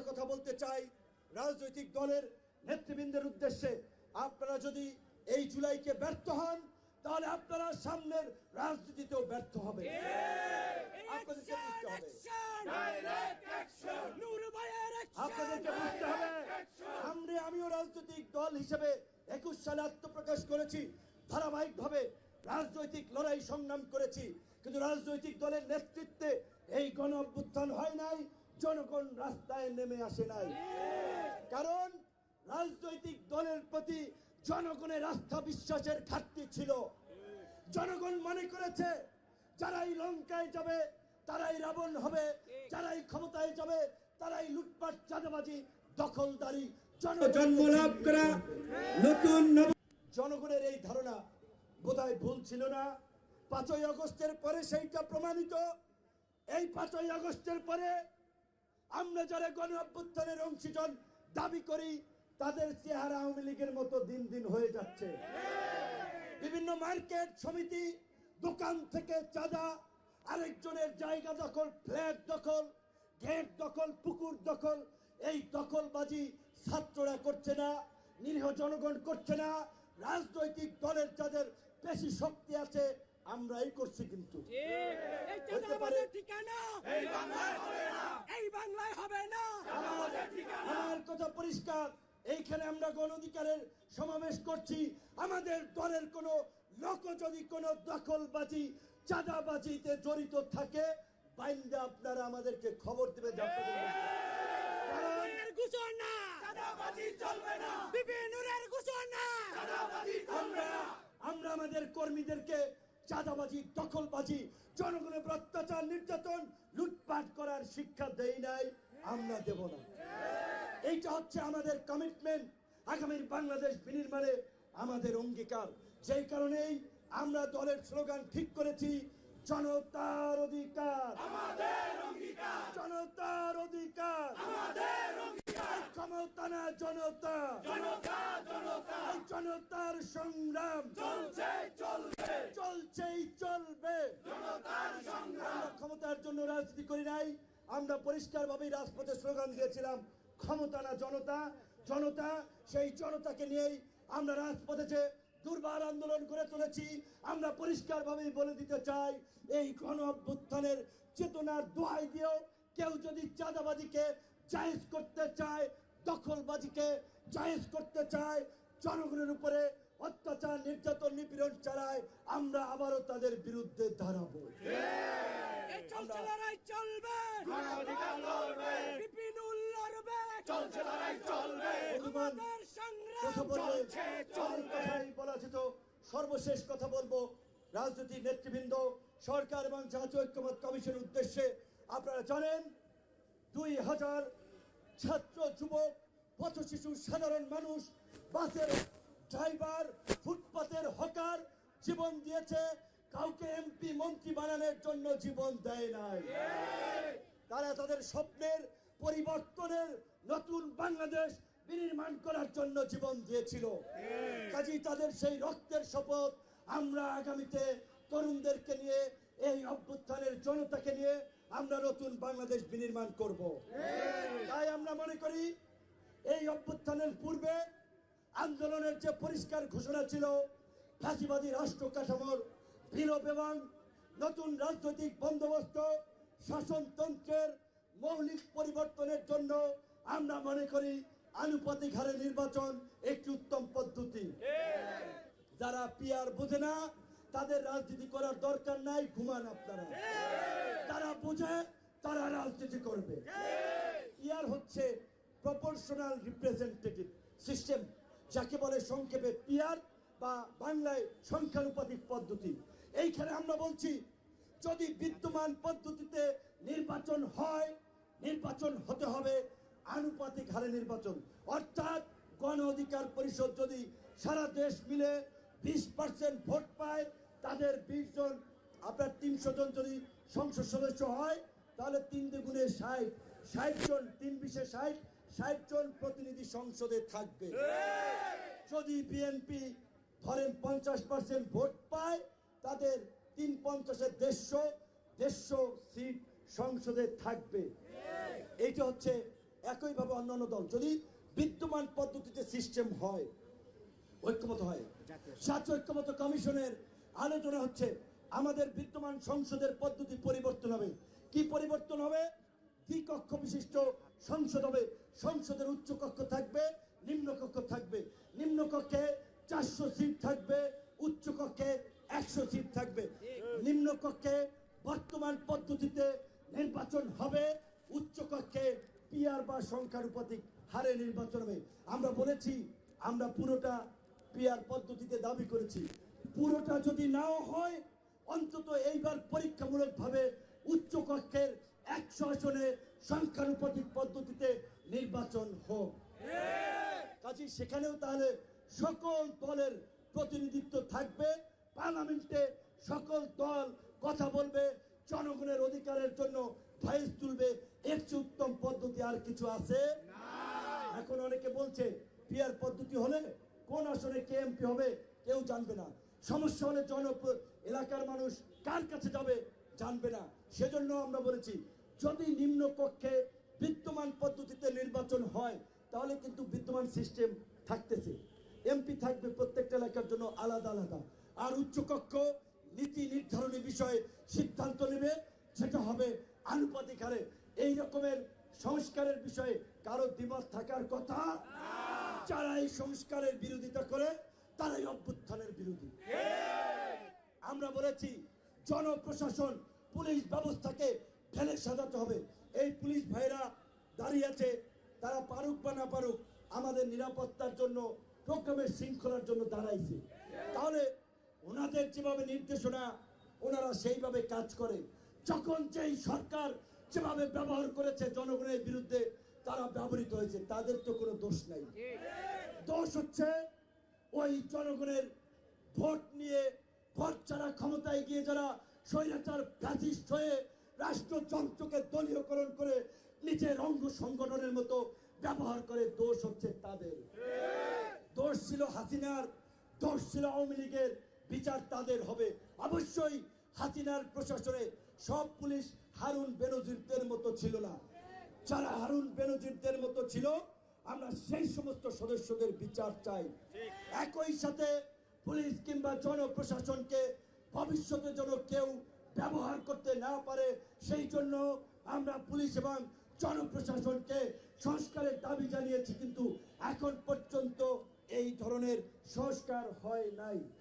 কথা বলতে চাই রাজনৈতিক দলের নেতৃবৃন্দের উদ্দেশ্যে, আপনারা যদি এই জুলাইকে ব্যর্থ হন তাহলে আপনারা সামনের রাজনীতিতেও ব্যর্থ হবে। আপনাদেরকে বুঝতে হবে, আপনাদেরকে বুঝতে হবে। আমিও রাজনৈতিক দল হিসেবে 21 সালে আত্মপ্রকাশ করেছি, ধারাবাহিকভাবে রাজনৈতিক লড়াই সংগ্রাম করেছি, কিন্তু রাজনৈতিক দলের নেতৃত্বে এই গণ অভ্যুত্থান হয় নাই, জনগণ রাস্তায় নেমে আসে নাই। কারণ রাজনৈতিক দলের প্রতি জনগণের আস্থা বিশ্বাসের ঘাটতি ছিল। জনগণ মনে করেছে যারাই লঙ্কায় যাবে তারাই রাবণ হবে, যারাই ক্ষমতায় যাবে তারাই লুটপাট, চাঁদাবাজি, দখলদারি, জন্ম লাভ করা নতুন জনগণের এই ধারণা বোধহয় ভুল ছিল না। 5ই আগস্টের পরে সেইটা প্রমাণিত। এই 5ই আগস্টের পরে আমরা যারা গণ অভ্যুত্থানের অংশীজন দাবি করি তাদের চেহারা আওয়ামী লীগের মতো দিন দিন হয়ে যাচ্ছে। বিভিন্ন মার্কেট সমিতি, দোকান থেকে চাঁদা, আরেকজনের জায়গা দখল, ফ্ল্যাট দখল, গেট দখল, পুকুর দখল, এই দখলবাজি ছাত্ররা করছে না, নিরীহ জনগণ করছে না। রাজনৈতিক দলের যাদের বেশি শক্তি আছে আমরাই করছি। কিন্তু আমার কথা পরিষ্কার, এইখানে আমরা গণ অধিকারের সমাবেশ করছি। আমাদের দলের কোন লোক যদি কোন দখলবাজি, চাঁদাবাজিতে জড়িত থাকে বাইন্দা আপনারা আমাদেরকে খবর দেবেন। আমরা আমাদের কর্মীদেরকে চাঁদাবাজি, দখলবাজি, জনগণের অত্যাচার, নির্যাতন, লুটপাট করার শিক্ষা দেই নাই, আমরা দেব না। এইটা হচ্ছে আমাদের কমিটমেন্ট, আগামীর বাংলাদেশ বিনির্মাণে আমাদের অঙ্গীকার। যেই কারণেই আমরা দলের স্লোগান ঠিক করেছি, জনতার অধিকার আমাদের অঙ্গীকার, জনতার অধিকার আমাদের অঙ্গীকার, ক্ষমতা না জনতা, জনতা জনতা, জনতার সংগ্রাম চলছে চলবে, চলছেই চলবে, জনতার সংগ্রাম। ক্ষমতার জন্য রাজনীতি করি নাই, আমরা পরিষ্কারভাবে রাজপথে স্লোগান দিয়েছিলাম, ক্ষমতা না জনতা, জনতা। সেই জনতাকে নিয়েই আমরা রাজপথে যে দুর্বার আন্দোলন করে তুলেছি। আমরা পরিষ্কারভাবে বলে দিতে চাই, এই গণ অভ্যুত্থানের চেতনার দোহাই দিয়েও কেউ যদি চাঁদাবাজিকে জায়েজ করতে চায়, দখলবাজিকে জায়েজ করতে চায়, জনগণের উপরে অত্যাচার, নির্যাতন, নিপীড়ন চালায়, আমরা আবারও তাদের বিরুদ্ধে দাঁড়াবো। সর্বশেষ কথা বলবো, রাজনৈতিক নেতৃবৃন্দ, সরকার এবং জাতীয় ঐক্যমত্য কমিশনের উদ্দেশ্যে, আপনারা জানেন 2000 ছাত্র, যুবক, পথ শিশু, সাধারণ মানুষ, বাসের ড্রাইভার, ফুটপাতের হকার জীবন দিয়েছে, কাউকে এমপি মন্ত্রী বানানোর জন্য জীবন দেয় নাই। তারা তাদের স্বপ্নের পরিবর্তনের নতুন বাংলাদেশ বিনির্মাণ করার জন্য জীবন দিয়েছিল। কাজেই তাদের সেই রক্তের শপথ আমরা আগামীতে তরুণদেরকে নিয়ে, এই অভ্যুত্থানের জনতাকে নিয়ে আমরা নতুন বাংলাদেশ বিনির্মাণ করব। তাই আমরা মনে করি এই অভ্যুত্থানের পূর্বে আন্দোলনের যে পরিষ্কার ঘোষণা ছিল, ফ্যাসিবাদী রাষ্ট্র কাঠামোর বিলোপ এবং নতুন রাজনৈতিক বন্দোবস্ত, শাসনতন্ত্রের মৌলিক পরিবর্তনের জন্য আমরা মনে করি আনুপাতিক হারে নির্বাচন একটি উত্তম পদ্ধতি। যারা পিয়ার বোঝে না তাদের রাজনীতি করার দরকার নাই, ঘুমান আপনারা। যারা বোঝে তারা রাজনীতি করবে। পিয়ার হচ্ছে প্রপোর্শনাল রিপ্রেজেন্টেটিভ সিস্টেম, যাকে বলে সংক্ষেপে পিয়ার বা বাংলায় সংখ্যানুপাতিক পদ্ধতি। এইখানে আমরা বলছি, যদি বিদ্যমান পদ্ধতিতে নির্বাচন হয়, নির্বাচন হতে হবে আনুপাতিক হারে নির্বাচন। অর্থাৎ গণ অধিকার পরিষদ যদি সারা দেশ মিলে 20% ভোট পায়, তাদের 20 জন, আপনার 300 জন যদি সংসদ সদস্য হয়, তাহলে 3 দ্বিগুণে 60, 60 জন, 3 বিশে 60, 60 জন প্রতিনিধি সংসদে থাকবে। যদি বিএনপি ধরেন 50% ভোট পায়, তাদের 3×50 150 সিট সংসদে থাকবে। এইটা হচ্ছে একইভাবে অন্যান্য দল যদি বিদ্যমান পদ্ধতিতে সিস্টেম হয়, ঐক্যমত হয়, জাতীয় ঐক্যমত কমিশনের আলোচনা হচ্ছে আমাদের বিদ্যমান সংসদের পদ্ধতি পরিবর্তন হবে। কি পরিবর্তন হবে? দ্বিকক্ষ বিশিষ্ট সংসদ হবে। সংসদের উচ্চ কক্ষ থাকবে, নিম্ন কক্ষ থাকবে। নিম্ন কক্ষে 400 সিট থাকবে, উচ্চ কক্ষে 100 সিট থাকবে। নিম্ন কক্ষে বর্তমান পদ্ধতিতে নির্বাচন হবে, উচ্চ কক্ষে পিআর বা সংখ্যানুপাতিক হারে নির্বাচন হবে। আমরা বলেছি আমরা পুরোটা পিআর পদ্ধতিতে দাবি করেছি। পুরোটা যদি নাও হয়, অন্তত এইবার পরীক্ষামূলকভাবে উচ্চ কক্ষের 100 আসনে সংখ্যানুপাতিক পদ্ধতিতে নির্বাচন হোক। কাজে সেখানেও তাহলে সকল দলের প্রতিনিধিত্ব থাকবে। পার্লামেন্টে সকল দল কথা বলবে, জনগণের অধিকারের জন্য ভয়েস তুলবে। এর চেয়ে উত্তম পদ্ধতি আর কিছু আছে? এখন অনেকে বলছে পিআর পদ্ধতি হলে কোন আসনে কে এমপি হবে কেউ জানবে না। সমস্যা হলে এলাকার মানুষ কার কাছে যাবে জানবে না। সেজন্য আমরা বলেছি যদি নিম্ন কক্ষে বিদ্যমান পদ্ধতিতে নির্বাচন হয় তাহলে কিন্তু বিদ্যমান সিস্টেম থাকতেছে, এমপি থাকবে প্রত্যেকটা এলাকার জন্য আলাদা আলাদা। আর উচ্চকক্ষ নীতি নির্ধারণী বিষয়ে সিদ্ধান্ত নেবে, সেটা হবে আনুপাতিক হারে। এই রকমের সংস্কারের বিষয়ে কারো দ্বিমত থাকার কথা। যারা এই সংস্কারের বিরোধিতা করে তারাই অভ্যুত্থানের বিরোধী। আমরা বলেছি জনপ্রশাসন পুলিশ ব্যবস্থাকে ঢেলে সাজাতে হবে। এই পুলিশ ভাইরা দাঁড়িয়ে আছে, তারা পারুক বা না পারুক আমাদের নিরাপত্তার জন্য, প্রোগ্রামের শৃঙ্খলার জন্য দাঁড়াইছে। তাহলে ওনাদের যেভাবে নির্দেশনা ওনারা সেইভাবে কাজ করে। যখন যেই সরকার যেভাবে ব্যবহার করেছে জনগণের বিরুদ্ধে তারা ব্যবহৃত হয়েছে, তাদের তো কোনো দোষ নাই। দোষ হচ্ছে ওই জনগণের ভোট নিয়ে, ভোট ছাড়া ক্ষমতায় গিয়ে যারা স্বৈরাচার ফ্যাসিস্ট হয়ে রাষ্ট্রযন্ত্রকে দলীয়করণ করে নিজের অঙ্গ সংগঠনের মতো ব্যবহার করে, দোষ হচ্ছে তাদের। দোষ ছিল হাসিনার, দোষ ছিল আওয়ামী লীগের, বিচার তাদের হবে। অবশ্যই হাসিনার প্রশাসনে সব পুলিশ হারুন বেনজিরদের মতো ছিল না। যারা হারুন বেনজিরদের মতো ছিল আমরা সেই সমস্ত সদস্যদের বিচার চাই। একই সাথে পুলিশ কিংবা জনপ্রশাসনকে ভবিষ্যতে যেন কেউ ব্যবহার করতে না পারে সেই জন্য আমরা পুলিশ এবং জনপ্রশাসনকে সংস্কারের দাবি জানিয়েছি, কিন্তু এখন পর্যন্ত এই ধরনের সংস্কার হয় নাই।